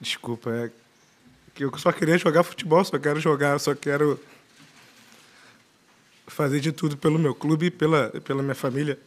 Desculpa, é que eu só queria jogar futebol, só quero jogar, só quero fazer de tudo pelo meu clube e pela minha família.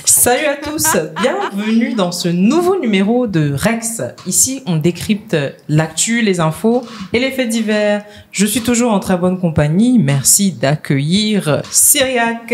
Salut à tous, bienvenue dans ce nouveau numéro de Rex. Ici, on décrypte l'actu, les infos et les faits divers. Je suis toujours en très bonne compagnie. Merci d'accueillir Cyriac.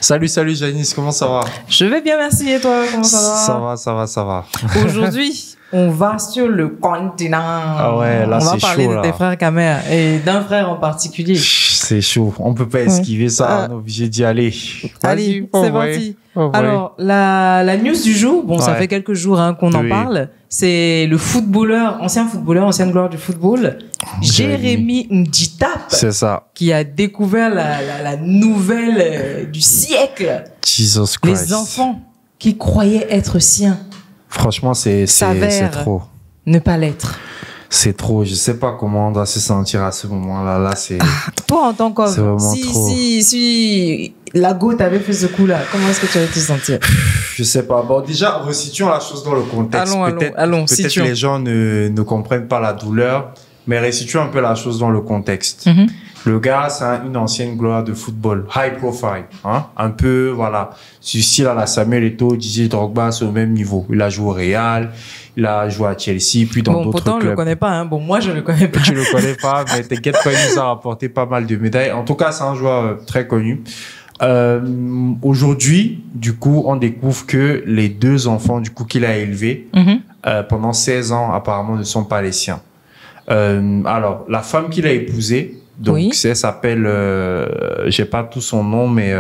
Salut Janice, comment ça va? Je vais bien, merci. Et toi, comment ça va? Ça va. Aujourd'hui, on va sur le continent. Ah ouais, là, on va c'est parler chaud, de tes frères Kamer et d'un frère en particulier. C'est chaud, on peut pas esquiver ça, on est obligé d'y aller. Allez, c'est parti. Alors, la news du jour, bon, ça fait quelques jours qu'on en parle, c'est le footballeur, ancienne gloire du football, Jérémy Ndjitap. C'est ça. Qui a découvert la nouvelle du siècle. Jesus Christ. Les enfants qui croyaient être siens. Franchement, c'est trop. Ne pas l'être. C'est trop. Je sais pas comment on doit se sentir à ce moment-là. Là, c'est. Toi, en tant qu'homme, trop. si la goutte avait fait ce coup-là, comment est-ce que tu allais te sentir? Je sais pas. Bon, déjà, resituons la chose dans le contexte. Allons, peut-être les gens ne comprennent pas la douleur, mais resituons un peu la chose dans le contexte. Le gars, c'est une ancienne gloire de football, high profile, hein, un peu, voilà, du style à la Samuel Eto'o, Didier Drogba, c'est au même niveau. Il a joué au Real, il a joué à Chelsea, puis dans d'autres clubs. Pourtant, on le connaît pas, hein. Bon, moi, je le connais pas. Tu le connais pas, mais t'inquiète pas, il nous a rapporté pas mal de médailles. En tout cas, c'est un joueur très connu. Aujourd'hui, du coup, on découvre que les deux enfants, du coup, qu'il a élevés, pendant 16 ans, apparemment, ne sont pas les siens. Alors, la femme qu'il a épousée, donc, elle s'appelle, j'ai pas tout son nom, mais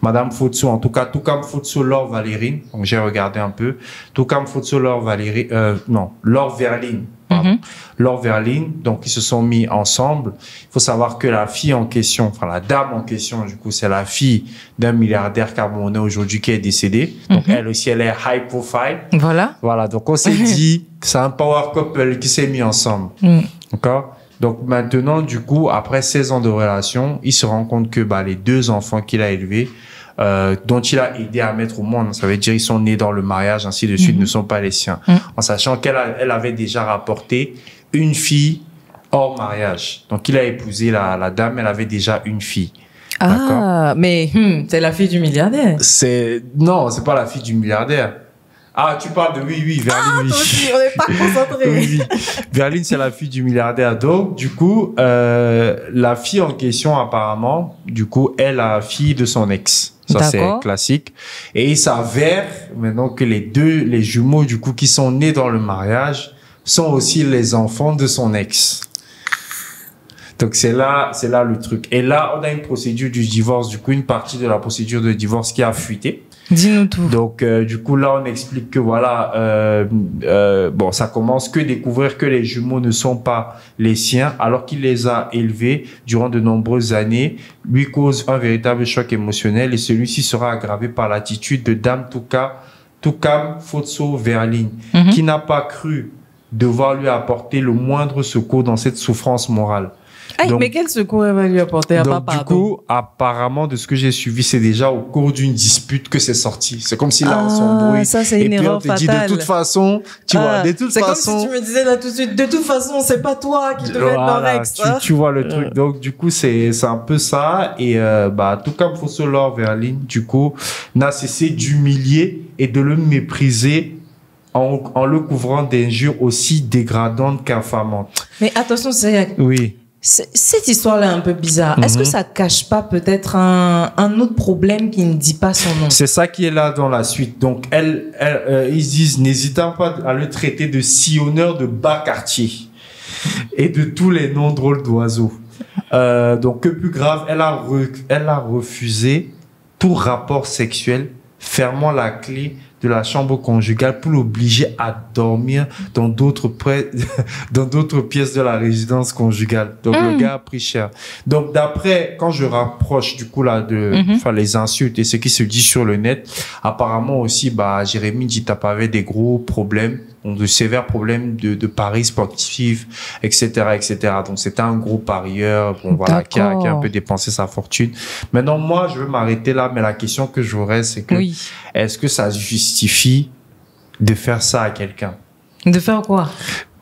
Madame Fotso, en tout cas, Toukam Fotso Laure Valérine. Donc, j'ai regardé un peu. Toukam Fotso Laure Valérine, Laure Verline. Laure Verline, donc, ils se sont mis ensemble. Il faut savoir que la fille en question, enfin, la dame en question, du coup, c'est la fille d'un milliardaire camerounais aujourd'hui qui est décédé. Donc, elle aussi, elle est high profile. Voilà. Donc, on s'est dit, c'est un power couple qui s'est mis ensemble. D'accord? Donc maintenant, du coup, après 16 ans de relation, il se rend compte que les deux enfants qu'il a élevés, dont il a aidé à mettre au monde, ça veut dire ils sont nés dans le mariage, ainsi de suite, ne sont pas les siens. En sachant qu'elle avait déjà rapporté une fille hors mariage. Donc il a épousé la dame, elle avait déjà une fille. Ah, mais c'est la fille du milliardaire. Non, c'est pas la fille du milliardaire. Ah, tu parles de Verline, on n'est pas concentré. Verline, c'est la fille du milliardaire. Donc, du coup, la fille en question, apparemment, du coup, est la fille de son ex. Ça, c'est classique. Et il s'avère, maintenant, que les jumeaux, du coup, qui sont nés dans le mariage, sont aussi les enfants de son ex. Donc, c'est là le truc. Et là, on a une procédure du divorce, du coup, une partie de la procédure de divorce qui a fuité. Dis-nous tout. Donc, du coup, là, on explique que voilà, ça commence que découvrir que les jumeaux ne sont pas les siens, alors qu'il les a élevés durant de nombreuses années, lui cause un véritable choc émotionnel et celui-ci sera aggravé par l'attitude de Dame Toukam Fotso Verline, qui n'a pas cru devoir lui apporter le moindre secours dans cette souffrance morale. Donc, mais quel secours elle va lui apporter? Du coup, apparemment, de ce que j'ai suivi, c'est déjà au cours d'une dispute que c'est sorti. C'est comme si là, on s'embrouille. Ça, c'est une erreur fatale. Et puis, on te dit, de toute façon, tu vois, de toute façon... C'est comme si tu me disais là tout de suite, de toute façon, c'est pas toi qui devais être dans Rex. Tu vois le truc. Donc, du coup, c'est un peu ça. Et, tout comme Fosso Laure Verline, du coup, n'a cessé d'humilier et de le mépriser en le couvrant d'injures aussi dégradantes qu'infamantes. Mais attention, c'est... Oui. Cette histoire-là est un peu bizarre. Est-ce que ça cache pas peut-être un autre problème qui ne dit pas son nom? C'est ça qui est là dans la suite. Donc, ils disent, n'hésitant pas à le traiter de sillonneur de bas quartier et de tous les noms drôles d'oiseaux. Donc, que plus grave, elle a refusé tout rapport sexuel, fermant la clé de la chambre conjugale pour l'obliger à dormir dans d'autres pièces de la résidence conjugale. Donc, le gars a pris cher. Donc, d'après, quand je rapproche, du coup, là, les insultes et ce qui se dit sur le net, apparemment aussi, Jérémy Ndjitap avait des gros problèmes donc de sévères problèmes de paris sportifs, etc., etc. Donc c'était un gros parieur, bon voilà, qui a un peu dépensé sa fortune. Maintenant, moi, je veux m'arrêter là, mais la question que j'aurais, c'est que est-ce que ça justifie de faire ça à quelqu'un? De faire quoi?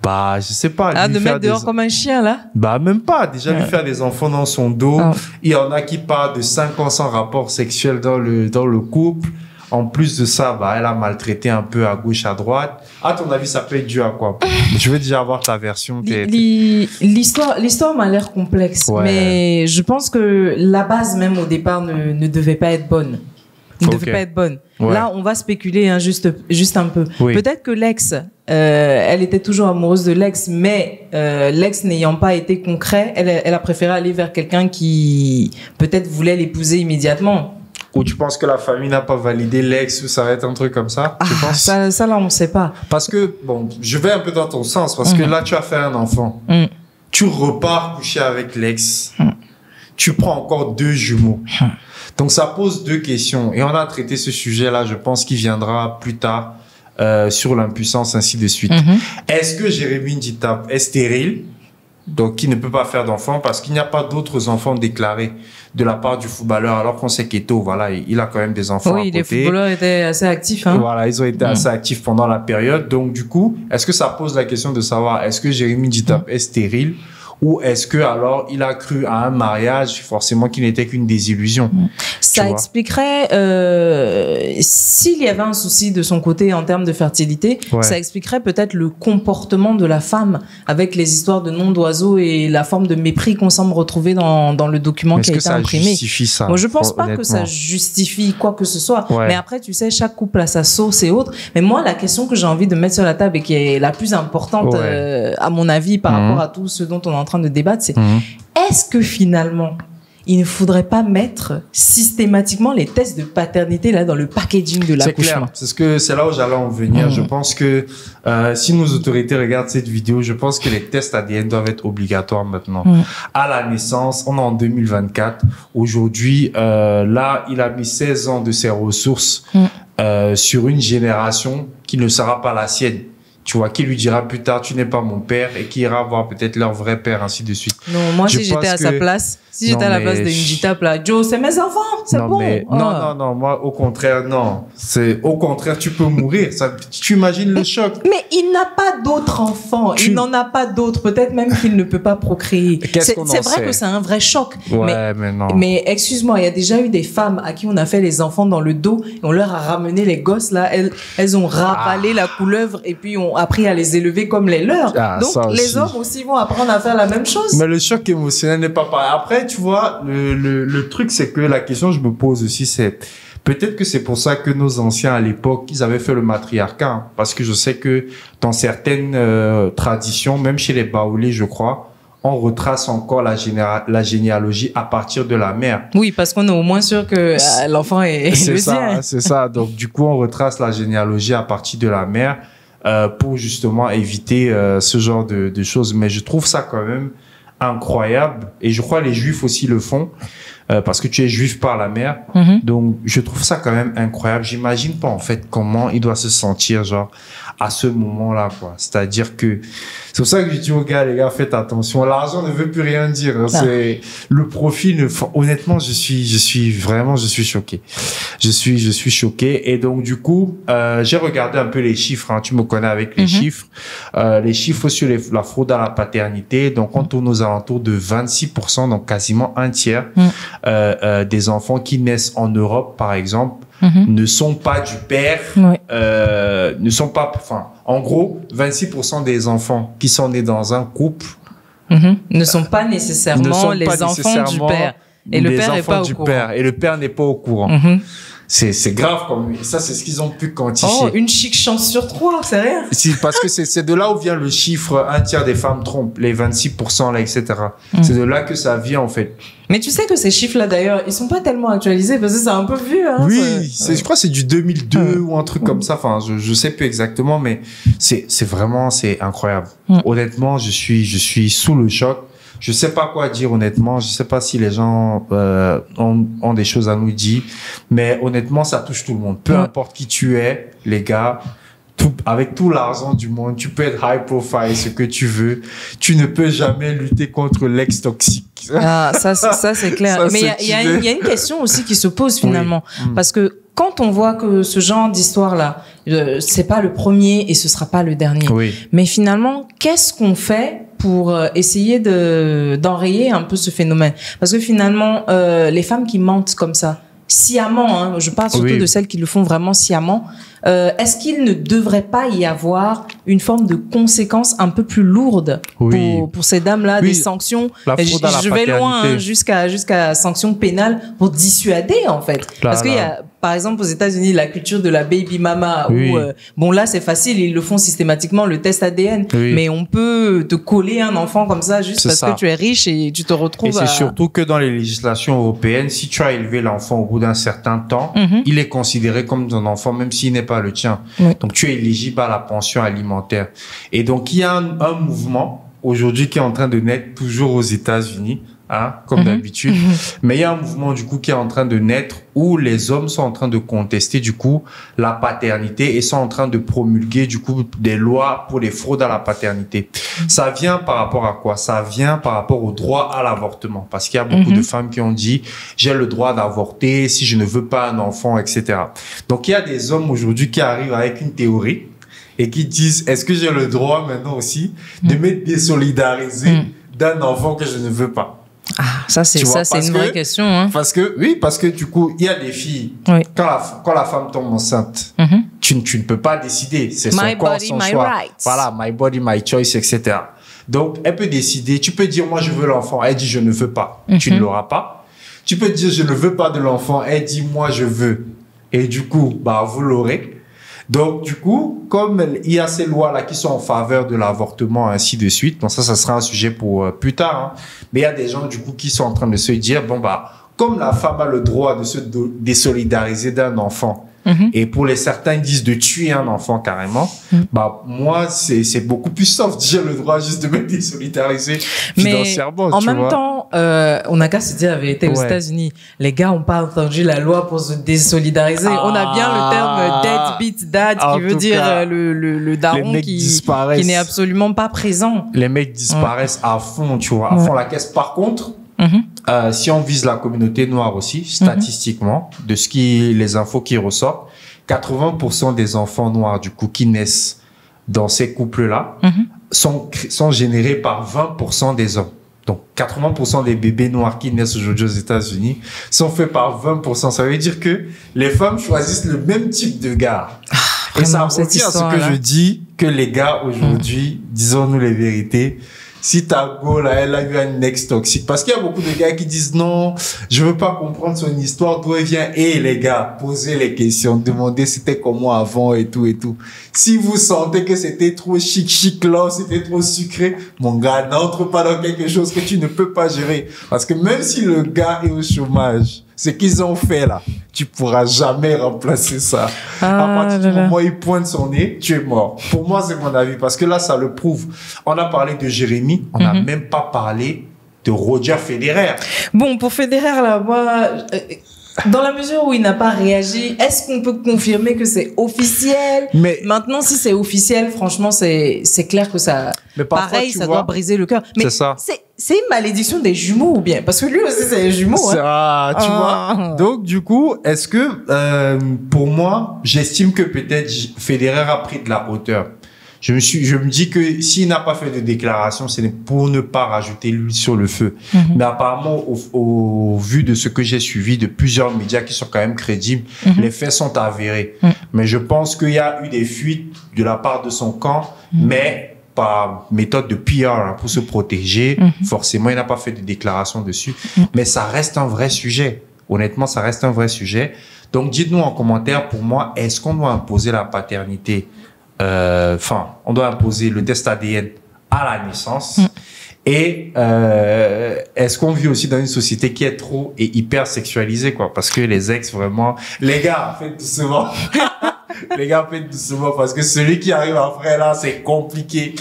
Bah, je sais pas. De mettre dehors comme un chien, là? Bah, même pas. Déjà, lui faire des enfants dans son dos. Il y en a qui parlent de 5 ans sans rapport sexuel dans le couple. En plus de ça, bah, elle a maltraité un peu à gauche, à droite. À ton avis, ça peut être dû à quoi? Je veux déjà avoir ta version. L'histoire m'a l'air complexe. Mais je pense que la base, même au départ, ne devait pas être bonne. Ne devait pas être bonne. Là, on va spéculer, hein, juste un peu. Peut-être que l'ex, elle était toujours amoureuse de l'ex, mais l'ex n'ayant pas été concret, elle a préféré aller vers quelqu'un qui peut-être voulait l'épouser immédiatement. Ou tu penses que la famille n'a pas validé l'ex, ou ça va être un truc comme ça? Tu penses? Ça là, on ne sait pas. Parce que, bon, je vais un peu dans ton sens, parce que là, tu as fait un enfant. Tu repars coucher avec l'ex. Tu prends encore 2 jumeaux. Donc, ça pose 2 questions. Et on a traité ce sujet-là, je pense qu'il viendra plus tard sur l'impuissance, ainsi de suite. Est-ce que Jérémy Ndita est stérile, donc qui ne peut pas faire d'enfants, parce qu'il n'y a pas d'autres enfants déclarés de la part du footballeur, alors qu'on sait qu'Eto, voilà, il a quand même des enfants à côté. Les footballeurs étaient assez actifs. Hein. Voilà, ils ont été assez actifs pendant la période. Donc, du coup, est-ce que ça pose la question de savoir, est-ce que Jérémy Ndita est stérile? Ou est-ce que alors il a cru à un mariage forcément qui n'était qu'une désillusion? Ça expliquerait s'il y avait un souci de son côté en termes de fertilité, ça expliquerait peut-être le comportement de la femme avec les histoires de noms d'oiseaux et la forme de mépris qu'on semble retrouver dans le document qui a été imprimé. Est-ce que ça justifie ça? Moi, je pense pas que ça justifie quoi que ce soit. Mais après, tu sais, chaque couple a sa sauce et autres. Mais moi, la question que j'ai envie de mettre sur la table et qui est la plus importante à mon avis par rapport à tout ce dont on est en train de débattre, c'est est-ce que finalement il ne faudrait pas mettre systématiquement les tests de paternité là dans le packaging de l'accouchement? C'est clair. C'est là où j'allais en venir. Je pense que si nos autorités regardent cette vidéo, je pense que les tests ADN doivent être obligatoires maintenant. À la naissance, on est en 2024. Aujourd'hui, là, il a mis 16 ans de ses ressources sur une génération qui ne sera pas la sienne. Tu vois, qui lui dira plus tard, tu n'es pas mon père, et qui ira voir peut-être leur vrai père, ainsi de suite. Non, moi, si j'étais à sa place, si j'étais à la place de Ndita, là, Joe, c'est mes enfants, c'est bon. Non, moi, au contraire, non. Au contraire, tu peux mourir. Tu imagines le choc. Mais il n'a pas d'autres enfants. Il n'en a pas d'autres. Peut-être même qu'il ne peut pas procréer. C'est vrai que c'est un vrai choc. Mais non. Mais excuse-moi, il y a déjà eu des femmes à qui on a fait les enfants dans le dos et on leur a ramené les gosses, là. Elles ont ravalé la couleuvre et puis ont appris à les élever comme les leurs. Donc, les hommes aussi vont apprendre à faire la même chose. Mais le choc émotionnel n'est pas pareil. Après, tu vois, le truc, c'est que la question que je me pose aussi, c'est peut-être que c'est pour ça que nos anciens à l'époque, ils avaient fait le matriarcat. Hein, parce que je sais que dans certaines traditions, même chez les Baoulés, je crois, on retrace encore la généalogie à partir de la mère. Oui, parce qu'on est au moins sûr que l'enfant est le sien. C'est ça. Donc, du coup, on retrace la généalogie à partir de la mère pour justement éviter ce genre de choses. Mais je trouve ça quand même incroyable, et je crois les Juifs aussi le font, parce que tu es juif par la mère. Donc je trouve ça quand même incroyable. J'imagine pas en fait comment il doit se sentir genre à ce moment-là, quoi. C'est-à-dire que c'est pour ça que je dis aux gars, les gars, faites attention. L'argent ne veut plus rien dire. Hein. C'est le profil. Honnêtement, je suis choqué. Je suis choqué. Et donc, du coup, j'ai regardé un peu les chiffres. Hein. Tu me connais avec les chiffres. Les chiffres sur la fraude à la paternité. Donc, on tourne aux alentours de 26%, donc quasiment un tiers des enfants qui naissent en Europe, par exemple, ne sont pas du père, ne sont pas, enfin, en gros, 26% des enfants qui sont nés dans un couple ne sont pas nécessairement les enfants du père. Et le père n'est pas au courant. Et le père n'est pas au courant. C'est grave comme ça, c'est ce qu'ils ont pu quantifier. Oh, une chic chance sur 3, c'est rien. Parce que c'est de là où vient le chiffre, un tiers des femmes trompent, les 26% là, etc. C'est de là que ça vient, en fait. Mais tu sais que ces chiffres-là, d'ailleurs, ils sont pas tellement actualisés parce que c'est un peu vieux, hein. Oui, je crois que c'est du 2002 ou un truc comme ça. Enfin, je sais plus exactement, mais c'est vraiment, c'est incroyable. Honnêtement, je suis sous le choc. Je sais pas quoi dire, honnêtement. Je sais pas si les gens ont des choses à nous dire, mais honnêtement, ça touche tout le monde. Peu importe qui tu es, les gars, avec tout l'argent du monde, tu peux être high profile, ce que tu veux. Tu ne peux jamais lutter contre l'ex toxique. Ah, ça c'est clair. Mais il y a une question aussi qui se pose finalement. Oui. Parce que quand on voit que ce genre d'histoire-là, c'est pas le premier et ce sera pas le dernier. Oui. Mais finalement, qu'est-ce qu'on fait pour essayer d'enrayer un peu ce phénomène? Parce que finalement, les femmes qui mentent comme ça, sciemment, hein, je parle surtout de celles qui le font vraiment sciemment, est-ce qu'il ne devrait pas y avoir une forme de conséquence un peu plus lourde pour ces dames-là, des sanctions, je vais loin, hein, jusqu'à sanctions pénales pour dissuader, en fait. Parce qu'il y a, par exemple, aux États-Unis, la culture de la baby mama, où, bon, là, c'est facile, ils le font systématiquement, le test ADN, mais on peut te coller un enfant comme ça juste parce que tu es riche et tu te retrouves Et c'est surtout que dans les législations européennes, si tu as élevé l'enfant au bout d'un certain temps, il est considéré comme ton enfant, même s'il n'est pas le tien. Donc, tu es éligible à la pension alimentaire. Et donc, il y a un mouvement aujourd'hui qui est en train de naître toujours aux États-Unis, hein, comme d'habitude. Mais il y a un mouvement, du coup, qui est en train de naître où les hommes sont en train de contester, du coup, la paternité et sont en train de promulguer, du coup, des lois pour les fraudes à la paternité. Ça vient par rapport à quoi? Ça vient par rapport au droit à l'avortement. Parce qu'il y a beaucoup de femmes qui ont dit, j'ai le droit d'avorter si je ne veux pas un enfant, etc. Donc, il y a des hommes aujourd'hui qui arrivent avec une théorie et qui disent, est-ce que j'ai le droit maintenant aussi de me désolidariser d'un enfant que je ne veux pas? Ah, ça c'est une vraie question, hein. Parce que du coup, il y a des filles. Quand la femme tombe enceinte, tu ne peux pas décider. C'est son corps, son choix. Rights. Voilà, my body, my choice, etc. Donc, elle peut décider. Tu peux dire, moi, je veux l'enfant. Elle dit, je ne veux pas. Tu ne l'auras pas. Tu peux dire, je ne veux pas de l'enfant. Elle dit, moi, je veux. Et du coup, vous l'aurez. Donc, du coup, comme il y a ces lois-là qui sont en faveur de l'avortement, ainsi de suite, donc ça sera un sujet pour plus tard, hein. Mais il y a des gens, du coup, qui sont en train de se dire, comme la femme a le droit de se désolidariser d'un enfant, et pour les certains, ils disent de tuer un enfant carrément, moi, c'est beaucoup plus soft. J'ai le droit juste de me désolidariser financièrement. Mais en même temps, on n'a qu'à se dire la vérité. Aux États-Unis, les gars n'ont pas entendu la loi pour se désolidariser. On a bien le terme deadbeat dad, qui veut dire le daron qui n'est absolument pas présent. Les mecs disparaissent à fond, tu vois, à fond la caisse. Par contre, si on vise la communauté noire aussi, statistiquement, de les infos qui ressortent, 80% des enfants noirs, du coup, qui naissent dans ces couples-là, sont générés par 20% des hommes. Donc, 80% des bébés noirs qui naissent aujourd'hui aux États-Unis sont faits par 20%. Ça veut dire que les femmes choisissent le même type de gars. Et ça revient à ce que je dis, que les gars aujourd'hui, disons-nous les vérités, si ta go, là, elle a eu un ex toxique. Parce qu'il y a beaucoup de gars qui disent non, je veux pas comprendre son histoire, d'où elle vient. Et les gars, posez les questions, demandez c'était comment avant et tout et tout. Si vous sentez que c'était trop chic là, c'était trop sucré, mon gars, n'entre pas dans quelque chose que tu ne peux pas gérer. Parce que même si le gars est au chômage, ce qu'ils ont fait là, tu pourras jamais remplacer ça. À partir du moment où il pointe son nez, tu es mort. Pour moi, c'est mon avis. Parce que là, ça le prouve. On a parlé de Jérémy, on n'a même pas parlé de Roger Federer. Bon, pour Federer, là, moi... Dans la mesure où il n'a pas réagi, est-ce qu'on peut confirmer que c'est officiel? Mais maintenant, si c'est officiel, franchement, c'est clair que ça... Mais parfois, pareil, ça doit briser le cœur. Mais c'est une malédiction des jumeaux ou bien? Parce que lui aussi, c'est les jumeaux. Hein. Tu vois. Donc, du coup, est-ce que, pour moi, j'estime que peut-être Federer a pris de la hauteur. Je me dis que s'il n'a pas fait de déclaration, c'est pour ne pas rajouter l'huile sur le feu. Mais apparemment, au vu de ce que j'ai suivi de plusieurs médias qui sont quand même crédibles, les faits sont avérés. Mais je pense qu'il y a eu des fuites de la part de son camp, mais par méthode de PR, hein, pour se protéger. Forcément, il n'a pas fait de déclaration dessus. Mais ça reste un vrai sujet. Honnêtement, ça reste un vrai sujet. Donc, dites-nous en commentaire, pour moi, est-ce qu'on doit imposer la paternité? On doit imposer le test ADN à la naissance. Et est-ce qu'on vit aussi dans une société qui est trop et hyper sexualisée, quoi? Parce que les ex, vraiment... Les gars, faites doucement. Les gars, faites doucement, parce que celui qui arrive après, là, c'est compliqué.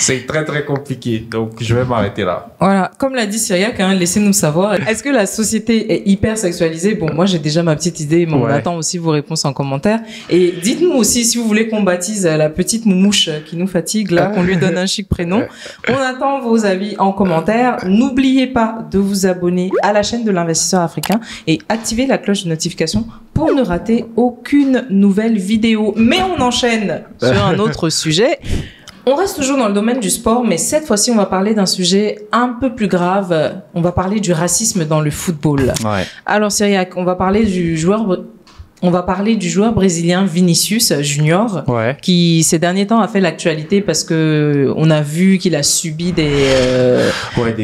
C'est très, très compliqué. Donc, je vais m'arrêter là. Voilà. Comme l'a dit Cyriac, laissez-nous savoir. Est-ce que la société est hyper sexualisée? Bon, moi, j'ai déjà ma petite idée, mais on attend aussi vos réponses en commentaire. Et dites-nous aussi si vous voulez qu'on baptise la petite moumouche qui nous fatigue, là, qu'on lui donne un chic prénom. On attend vos avis en commentaire. N'oubliez pas de vous abonner à la chaîne de l'Investisseur Africain et activer la cloche de notification pour ne rater aucune nouvelle vidéo. Mais on enchaîne sur un autre sujet. On reste toujours dans le domaine du sport, mais cette fois-ci, on va parler d'un sujet un peu plus grave. On va parler du racisme dans le football. Ouais. Alors, Cyriac, on va parler du joueur brésilien Vinicius Junior, qui ces derniers temps a fait l'actualité parce que on a vu qu'il a subi des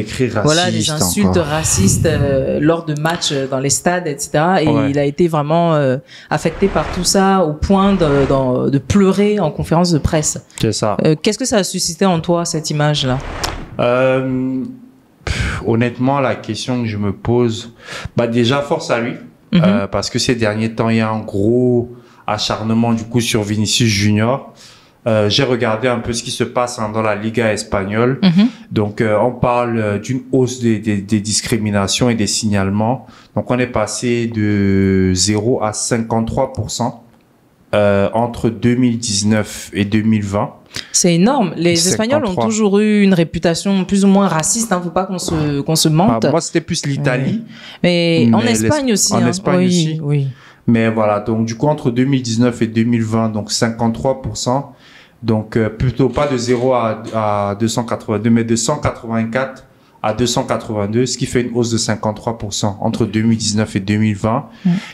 cris racistes, des insultes racistes lors de matchs dans les stades, etc. Et il a été vraiment affecté par tout ça au point de pleurer en conférence de presse. C'est ça. Qu'est-ce que ça a suscité en toi, cette image-là? Honnêtement, la question que je me pose, déjà force à lui. Parce que ces derniers temps, il y a un gros acharnement du coup sur Vinicius Junior. J'ai regardé un peu ce qui se passe dans la Liga espagnole. Donc, on parle d'une hausse des discriminations et des signalements. Donc, on est passé de 0 à 53% entre 2019 et 2020. C'est énorme. Les Espagnols ont toujours eu une réputation plus ou moins raciste. Faut pas qu'on se mente. Moi, c'était plus l'Italie. Mais en Espagne aussi. En Espagne aussi. Oui. Mais voilà. Donc, du coup, entre 2019 et 2020, donc 53%. Donc, plutôt pas de 0 à 282, mais de 184 à 282, ce qui fait une hausse de 53% entre 2019 et 2020.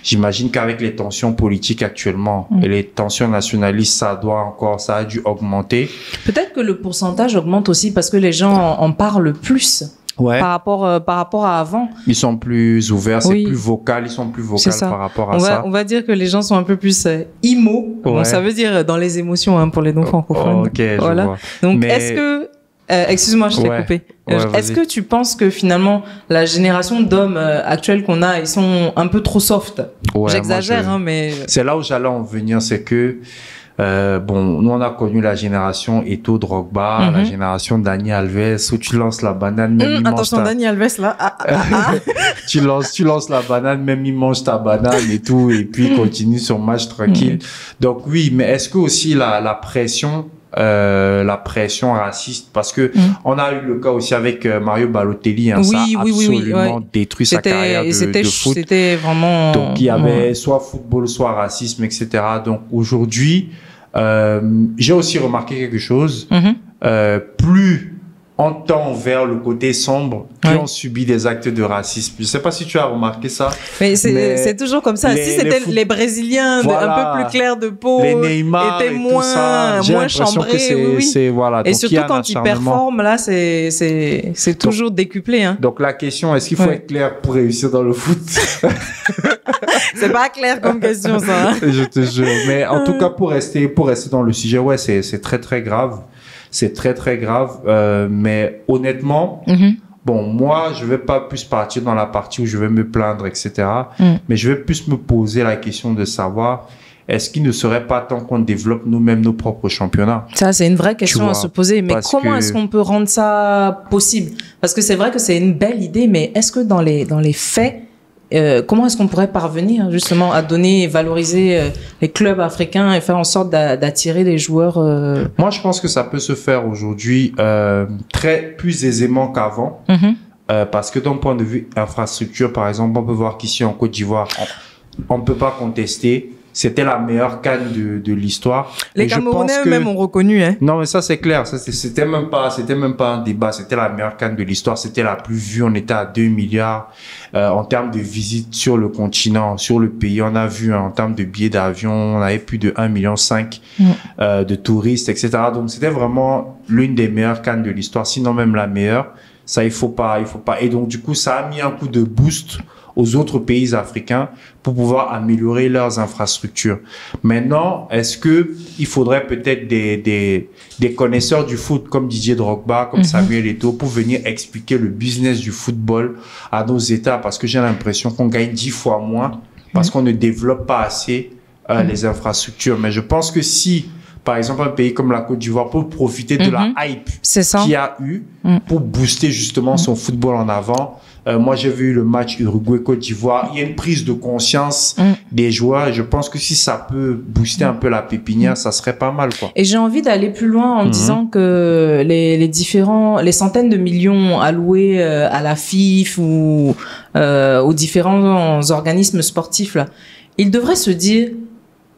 J'imagine qu'avec les tensions politiques actuellement et les tensions nationalistes, ça a dû augmenter. Peut-être que le pourcentage augmente aussi parce que les gens en parlent plus. Par rapport à avant. Ils sont plus ouverts, c'est plus vocal, ils sont plus vocaux par rapport à ça. On va dire que les gens sont un peu plus emo. Bon, ça veut dire dans les émotions pour les non-francophones. Je vois. Donc, est-ce que... excuse-moi, je t'ai coupé. Est-ce que tu penses que finalement, la génération d'hommes actuels qu'on a, ils sont un peu trop soft? J'exagère, mais... C'est là où j'allais en venir, c'est que nous on a connu la génération Eto'o Drogba, la génération Dani Alves, où tu lances la banane, même attention, Dani Alves là. tu lances la banane, même il mange ta banane et tout, et puis il continue son match tranquille. Donc oui, mais est-ce que aussi la pression raciste, parce que on a eu le cas aussi avec Mario Balotelli, ça a absolument détruit sa carrière de foot. C'était vraiment... Donc il y avait soit football, soit racisme, etc. Donc aujourd'hui, j'ai aussi remarqué quelque chose. Plus on tend vers le côté sombre, plus on subit des actes de racisme. Je sais pas si tu as remarqué ça. Mais c'est toujours comme ça. Si c'était les Brésiliens un peu plus clairs de peau, les Neymar étaient et moins chambrés. C'est voilà. Et surtout quand ils performent, là, c'est toujours décuplé. Donc la question, est-ce qu'il faut être clair pour réussir dans le foot? C'est pas clair comme question, ça. Je te jure. Mais en tout cas, pour rester dans le sujet, c'est très très grave. C'est très très grave, mais honnêtement, moi je vais pas plus partir dans la partie où je vais me plaindre, etc. Mais je vais plus me poser la question de savoir, est-ce qu'il ne serait pas temps qu'on développe nous-mêmes nos propres championnats? Ça, c'est une vraie question à se poser. Mais comment est-ce qu'on peut rendre ça possible? Parce que c'est vrai que c'est une belle idée, mais est-ce que dans les faits, comment est-ce qu'on pourrait parvenir justement à donner et valoriser les clubs africains et faire en sorte d'attirer des joueurs Moi, je pense que ça peut se faire aujourd'hui plus aisément qu'avant. Parce que d'un point de vue infrastructure, par exemple, on peut voir qu'ici en Côte d'Ivoire, on ne peut pas contester. C'était la meilleure CAN de l'histoire. Les Camerounais eux-mêmes ont reconnu, Non, mais ça, c'est clair. Ça, c'était même pas un débat. C'était la meilleure CAN de l'histoire. C'était la plus vue. On était à 2 milliards, en termes de visites sur le continent, sur le pays. On a vu, en termes de billets d'avion, on avait plus de 1,5 million, de touristes, etc. Donc, c'était vraiment l'une des meilleures CAN de l'histoire, sinon même la meilleure. Ça, il faut pas. Et donc, du coup, ça a mis un coup de boost aux autres pays africains pour pouvoir améliorer leurs infrastructures. Maintenant, est-ce que il faudrait peut-être des connaisseurs du foot comme Didier Drogba, comme Samuel Eto'o pour venir expliquer le business du football à nos États, parce que j'ai l'impression qu'on gagne 10 fois moins parce qu'on ne développe pas assez les infrastructures. Mais je pense que si par exemple, un pays comme la Côte d'Ivoire peut profiter de la hype qu'il y a eu pour booster justement son football en avant. Moi, j'ai vu le match Uruguay-Côte d'Ivoire. Il y a une prise de conscience des joueurs. Et je pense que si ça peut booster un peu la pépinière, ça serait pas mal, quoi. Et j'ai envie d'aller plus loin en disant que les centaines de millions alloués à la FIFA ou aux différents organismes sportifs, là, ils devraient se dire,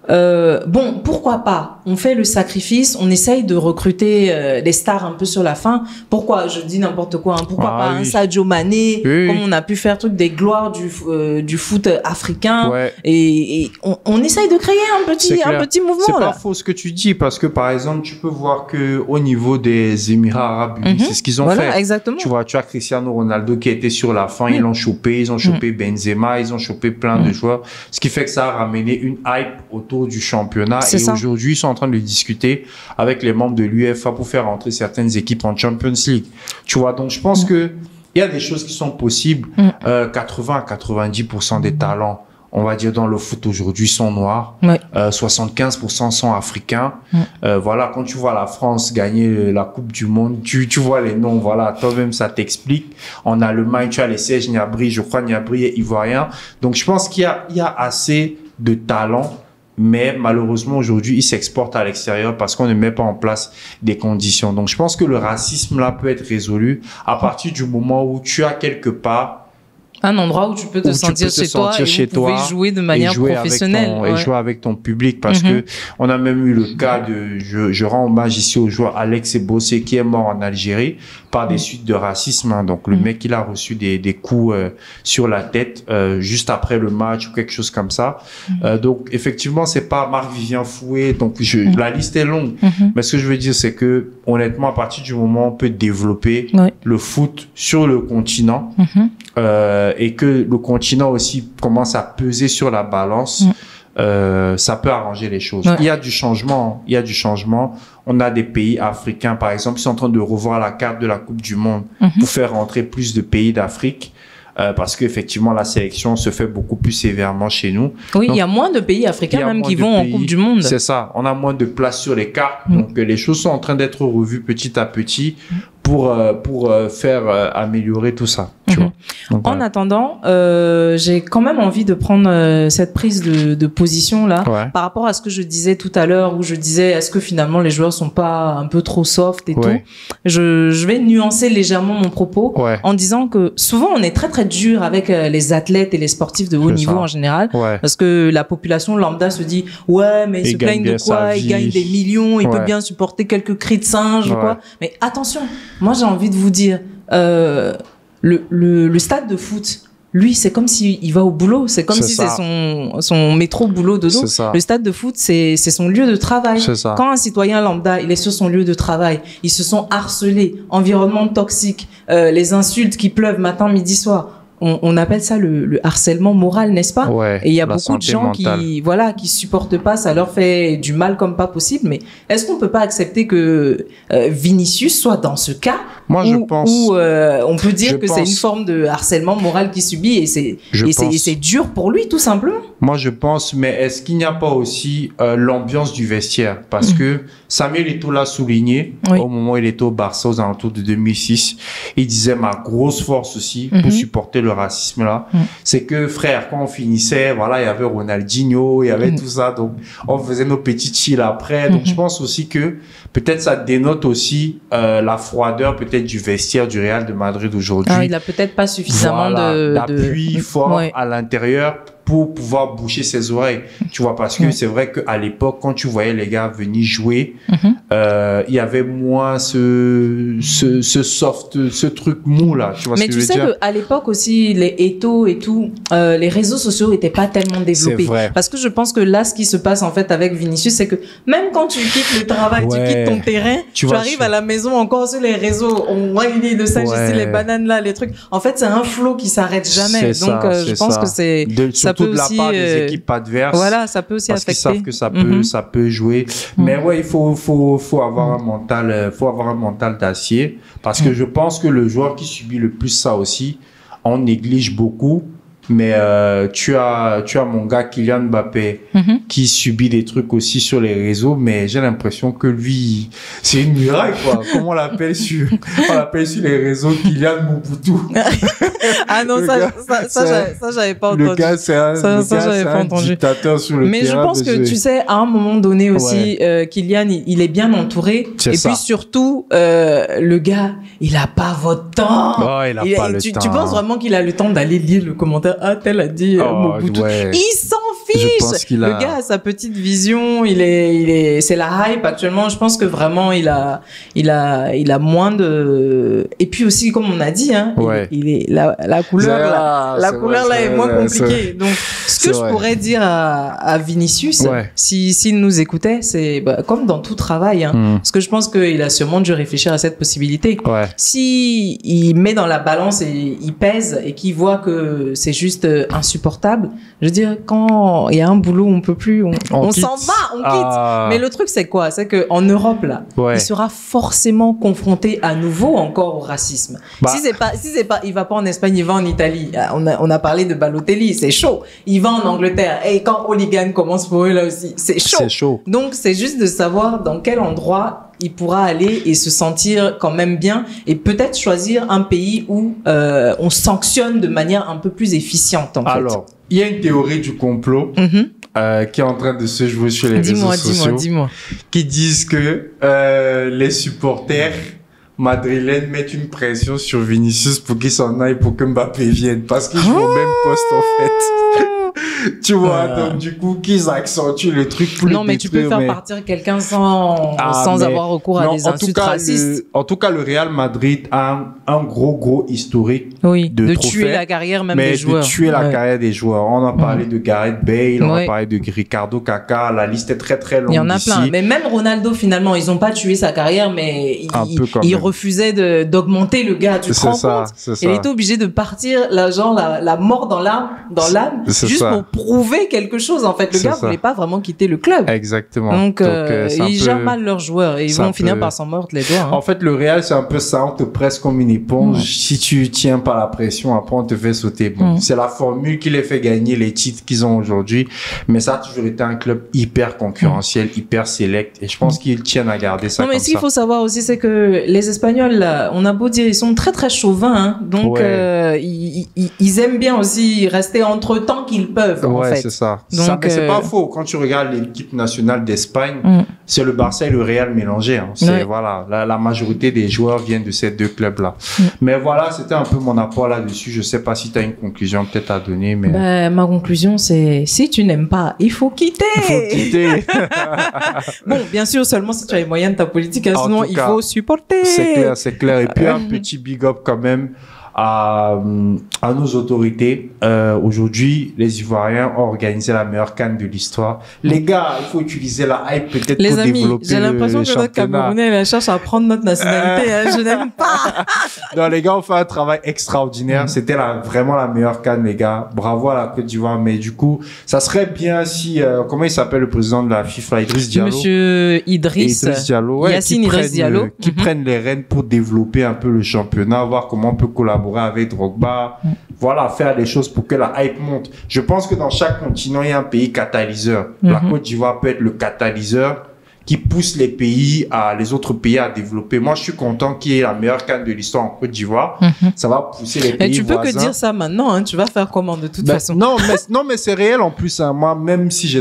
bon, pourquoi pas? On fait le sacrifice, on essaye de recruter des stars un peu sur la fin. Pourquoi? Je dis n'importe quoi. Hein. Pourquoi pas un Sadio Mané, comme on a pu faire des gloires du foot africain. Ouais. Et on essaye de créer un petit mouvement. C'est pas faux ce que tu dis, parce que par exemple, tu peux voir que au niveau des Émirats Arabes Unis, c'est ce qu'ils ont fait. Exactement. Tu vois, tu as Cristiano Ronaldo qui était sur la fin, ils l'ont chopé, ils ont chopé Benzema, ils ont chopé plein de joueurs, ce qui fait que ça a ramené une hype autour du championnat. Et aujourd'hui, ils sont en train de discuter avec les membres de l'UEFA pour faire entrer certaines équipes en Champions League. Tu vois, donc je pense que il y a des choses qui sont possibles. 80 à 90% des talents, on va dire, dans le foot aujourd'hui sont noirs. 75% sont africains. Voilà, quand tu vois la France gagner la Coupe du Monde, tu vois les noms, voilà, toi-même ça t'explique. En Allemagne, tu as les Serge Gnabry, je crois Gnabry est ivoirien. Donc je pense qu'il y a assez de talent. Mais malheureusement, aujourd'hui, ils s'exportent à l'extérieur parce qu'on ne met pas en place des conditions. Donc, je pense que le racisme, là, peut être résolu à partir du moment où tu as quelque part un endroit où tu peux te sentir chez toi et jouer de manière professionnelle. Et jouer avec ton public, parce que on a même eu le cas de, je rends hommage ici au joueur Alex Bossé qui est mort en Algérie par des suites de racisme. Hein. Donc, le mec, il a reçu des coups sur la tête juste après le match ou quelque chose comme ça. Donc, effectivement, c'est pas Marc-Vivien Fouet. Donc, la liste est longue. Mais ce que je veux dire, c'est que, honnêtement, à partir du moment où on peut développer le foot sur le continent, et que le continent aussi commence à peser sur la balance, ça peut arranger les choses. Il y a du changement. On a des pays africains, par exemple, qui sont en train de revoir la carte de la Coupe du Monde pour faire rentrer plus de pays d'Afrique. Parce qu'effectivement, la sélection se fait beaucoup plus sévèrement chez nous. Oui, il y a moins de pays africains même qui vont en Coupe du Monde. C'est ça. On a moins de place sur les cartes. Donc, les choses sont en train d'être revues petit à petit pour faire améliorer tout ça. Tu vois. Donc, en attendant, j'ai quand même envie de prendre cette prise de position là par rapport à ce que je disais tout à l'heure, où je disais est-ce que finalement les joueurs sont pas un peu trop soft et tout. Je vais nuancer légèrement mon propos en disant que souvent on est très très dur avec les athlètes et les sportifs de haut niveau en général, parce que la population lambda se dit mais ils se plaignent de quoi, ils gagnent des millions, ils peuvent bien supporter quelques cris de singe ou quoi. Mais attention, moi j'ai envie de vous dire le stade de foot, lui, c'est comme s'il va au boulot. C'est comme si c'est son métro boulot dodo. Le stade de foot, c'est son lieu de travail. Quand un citoyen lambda, il est sur son lieu de travail, ils se sont harcelés, environnement toxique, les insultes qui pleuvent matin, midi, soir. On appelle ça le harcèlement moral, n'est-ce pas? Et il y a beaucoup de gens qui supportent pas, ça leur fait du mal comme pas possible. Mais est-ce qu'on peut pas accepter que Vinicius soit dans ce cas? Moi, je pense. Où on peut dire que c'est une forme de harcèlement moral qu'il subit et c'est dur pour lui, tout simplement. Moi, je pense, mais est-ce qu'il n'y a pas aussi l'ambiance du vestiaire? Parce que Samuel Eto'o l'a souligné au moment où il était au Barça aux alentours de 2006. Il disait ma grosse force aussi pour supporter le racisme là, c'est que frère, quand on finissait, voilà, il y avait Ronaldinho, il y avait tout ça, donc on faisait nos petits chill après. Donc je pense aussi que peut-être ça dénote aussi la froideur peut-être du vestiaire du Real de Madrid aujourd'hui. Il a peut-être pas suffisamment d'appui fort à l'intérieur pour pouvoir boucher ses oreilles, tu vois, parce que c'est vrai qu'à l'époque, quand tu voyais les gars venir jouer, il y avait moins ce soft, ce truc mou là, tu vois ce que je veux dire. Mais tu sais qu'à l'époque aussi, les Eto'o et tout, les réseaux sociaux étaient pas tellement développés. C'est vrai. Parce que je pense que là, ce qui se passe en fait avec Vinicius, c'est que même quand tu quittes le travail, tu quittes ton terrain, tu arrives à la maison encore sur les réseaux, on voit une idée de ça, les bananes là, les trucs. En fait, c'est un flow qui s'arrête jamais. Donc, je pense que c'est surtout de la part des équipes adverses. Voilà, ça peut aussi affecter. Parce qu'ils savent que ça peut jouer. Mais ouais, il faut avoir un mental d'acier. Parce que je pense que le joueur qui subit le plus ça aussi, on néglige beaucoup Mais tu as mon gars Kylian Mbappé qui subit des trucs aussi sur les réseaux, mais j'ai l'impression que lui, c'est une muraille, quoi. Comment on l'appelle sur les réseaux Kylian Mobutu. Ah non, ça j'avais pas entendu. Le gars, c'est un dictateur sur le terrain. Mais je pense que, tu sais, à un moment donné aussi, Kylian, il est bien entouré. Et puis surtout, le gars, il a pas votre temps. Oh, il a pas le temps. Tu penses vraiment qu'il a le temps d'aller lire le commentaire? Ah, tel a dit Mobutu. Ouais. Il s'en fiche. Le gars a sa petite vision. C'est la hype actuellement. Je pense que vraiment, il a moins de. Et puis aussi, comme on a dit, hein, la couleur, là est moins compliquée. Donc, ce que je pourrais dire à Vinicius, s'il nous écoutait, c'est comme dans tout travail, hein, parce que je pense qu'il a sûrement dû réfléchir à cette possibilité. Si il met dans la balance et il pèse et qu'il voit que c'est juste insupportable. Je veux dire, quand il y a un boulot, on peut plus, on s'en va, on quitte. Mais le truc, c'est quoi? C'est que en Europe, là, il sera forcément confronté à nouveau encore au racisme. Si c'est pas, il va pas en Espagne, il va en Italie. On a parlé de Balotelli, c'est chaud. Il va en Angleterre. Et quand Hooligan commence pour eux, là aussi, c'est chaud. C'est chaud. Donc, c'est juste de savoir dans quel endroit il pourra aller et se sentir quand même bien et peut-être choisir un pays où on sanctionne de manière un peu plus efficiente, en fait. Alors, il y a une théorie du complot qui est en train de se jouer sur les réseaux sociaux. Dis-moi. Qui disent que les supporters madrilènes mettent une pression sur Vinicius pour qu'il s'en aille, pour que Mbappé vienne, parce qu'ils jouent au même poste, en fait. Tu vois, donc du coup, qu'ils accentuent le truc pour non, mais tu peux faire partir quelqu'un sans avoir recours à des insultes racistes. En tout cas, le Real Madrid a un gros historique de trophées, tuer la carrière même des joueurs. De tuer la carrière des joueurs. On a parlé de Gareth Bale, on a parlé de Ricardo Kaka, la liste est très très longue. Il y en a plein. Mais même Ronaldo, finalement, ils n'ont pas tué sa carrière, mais ils refusaient d'augmenter le gars. Tu te rends compte? Il était obligé de partir, la mort dans l'âme, juste pour prouver quelque chose, en fait. Le gars voulait pas vraiment quitter le club. Exactement. Donc ils gèrent mal leurs joueurs et ils vont finir par s'en mordre les doigts. En fait, le Real, c'est un peu ça. On te presse comme une éponge. Si tu tiens pas la pression, après, on te fait sauter. Bon, c'est la formule qui les fait gagner les titres qu'ils ont aujourd'hui. Mais ça a toujours été un club hyper concurrentiel, hyper select. Et je pense qu'ils tiennent à garder ça. Non, mais ce qu'il faut savoir aussi, c'est que les Espagnols, là, on a beau dire, ils sont très, très chauvins, hein. Donc, ils aiment bien aussi rester entre temps qu'ils peuvent, en fait. C'est ça. Donc, mais c'est pas faux. Quand tu regardes l'équipe nationale d'Espagne, c'est le Barça et le Real mélangés, hein. C'est, voilà, la majorité des joueurs viennent de ces deux clubs-là. Mais voilà, c'était un peu mon apport là-dessus. Je sais pas si tu as une conclusion peut-être à donner, mais. Ma conclusion, c'est, si tu n'aimes pas, il faut quitter. Il faut quitter. Bon, bien sûr, seulement si tu as les moyens de ta politique, hein, sinon il faut supporter. C'est clair. Et puis un petit big up quand même à nos autorités. Aujourd'hui, les Ivoiriens ont organisé la meilleure CAN de l'histoire. Les gars, il faut utiliser la hype peut-être pour développer j'ai l'impression que notre Camerounais cherche à prendre notre nationalité. Je n'aime pas. Non, les gars ont fait un travail extraordinaire. C'était vraiment la meilleure CAN, les gars. Bravo à la Côte d'Ivoire. Mais du coup, ça serait bien si comment il s'appelle le président de la FIFA, Idriss Diallo. Monsieur Idriss Diallo. Yacine Idriss Diallo. Qui prennent les rênes pour développer un peu le championnat, voir comment on peut collaborer avec Drogba, voilà, faire des choses pour que la hype monte. Je pense que dans chaque continent, il y a un pays catalyseur. La Côte d'Ivoire peut être le catalyseur qui pousse les autres pays à développer. Moi, je suis content qu'il y ait la meilleure CAN de l'histoire en Côte d'Ivoire. Ça va pousser les pays voisins. Et tu peux que dire ça maintenant, hein. Tu vas faire comment de toute façon? Non, mais c'est réel en plus, hein. Moi, même si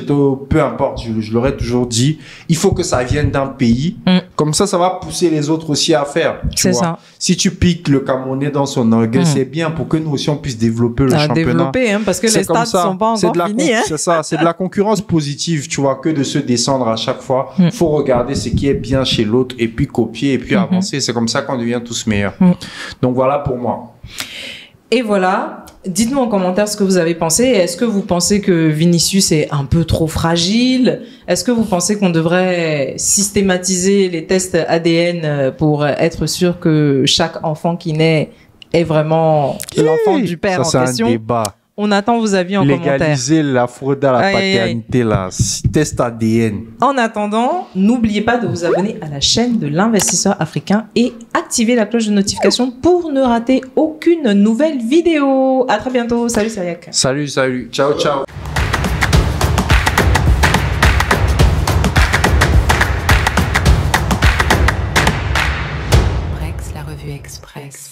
peu importe, je l'aurais toujours dit, il faut que ça vienne d'un pays. Comme ça va pousser les autres aussi à faire. C'est ça. Si tu piques le Camerounais dans son orgueil, c'est bien pour que nous aussi on puisse développer le championnat. Développer, hein, parce que les stades sont pas encore finis, hein. C'est ça, c'est de la concurrence positive, tu vois, que de se descendre à chaque fois. Faut regarder ce qui est bien chez l'autre et puis copier et puis avancer. C'est comme ça qu'on devient tous meilleurs. Donc voilà pour moi. Et voilà, dites-nous en commentaire ce que vous avez pensé. Est-ce que vous pensez que Vinicius est un peu trop fragile? Est-ce que vous pensez qu'on devrait systématiser les tests ADN pour être sûr que chaque enfant qui naît est vraiment l'enfant du père en question? C'est un débat. On attend vos avis en commentaire. Légaliser la fraude à la paternité, là. Test ADN. En attendant, n'oubliez pas de vous abonner à la chaîne de l'Investisseur Africain et activer la cloche de notification pour ne rater aucune nouvelle vidéo. À très bientôt. Salut, Sariak. Salut. Ciao, ciao. Rex, la revue Express.